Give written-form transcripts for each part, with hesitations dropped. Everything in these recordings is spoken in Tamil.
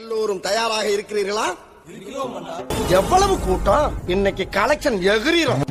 எல்லோரும் தயாராக இருக்கிறீர்களா? எவ்வளவு கூட்டம்! இன்னைக்கு கலெக்ஷன் எகிரிரும்.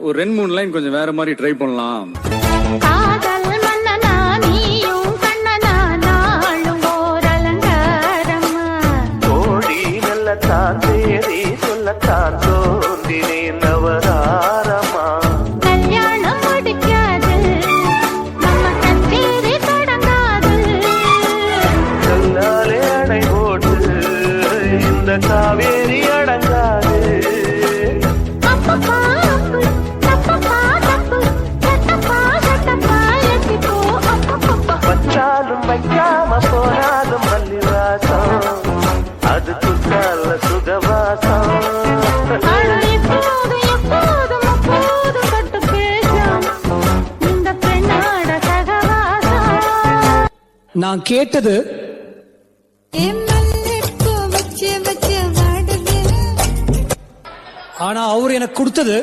ஒரு 2-3 லைன் கொஞ்சம் வேற மாதிரி ட்ரை பண்ணலாம். காவேரி அடங்காது வச்சாலும் வைக்காம போனாலும் மல்லிவாசம் அது குத்தால சுகவாசம். நான் கேட்டது ஆனா அவர் எனக்கு கொடுத்தது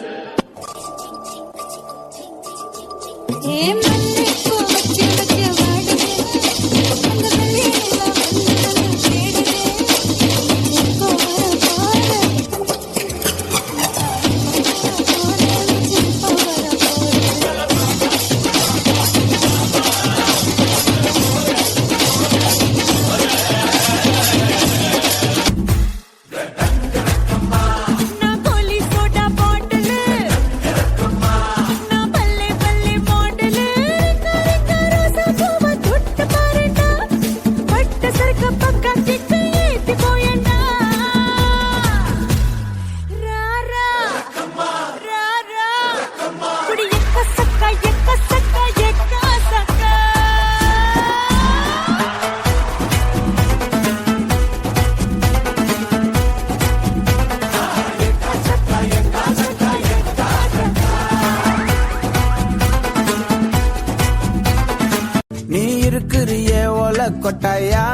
கொட்டாயா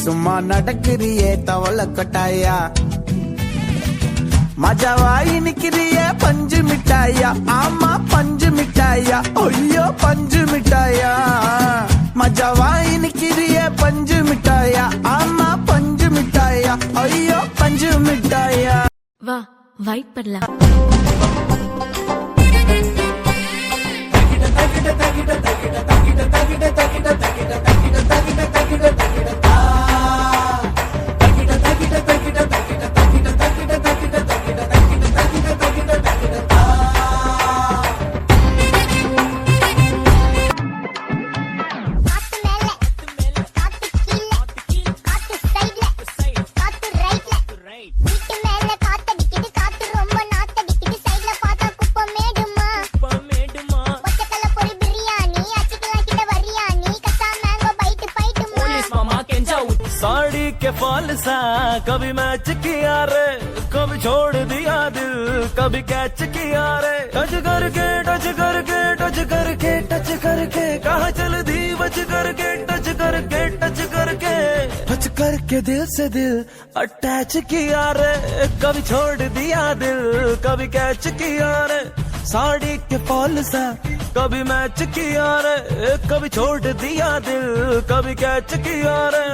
சும்மா நடக்கிறியே தவள கொட்டாயா மஜாவாய் நிக்கிறியே பஞ்சு மிட்டாயா ஆமா பஞ்சு மிட்டாயா ஐயோ பஞ்சு மிட்டாயா மஜாவாய் நிக்கிறியே பஞ்சு மிட்டாயா ஆமா பஞ்சு மிட்டாயா ஐயோ பஞ்சு மிட்டாயா வா வைப் பண்ணலாம். साड़ी के फॉल सा कभी मैच किया रे कभी छोड़ दिया दिल कभी कैच किया रे टच करके टच करके टच करके टच करके कहाँ चल दी बच करके टच करके टच करके टच करके दिल से दिल अटैच किया रे कभी छोड़ दिया दिल कभी कैच किया रे साड़ी के फॉल सा कभी मैच किया रे कभी छोड़ दिया दिल कभी कैच किया रे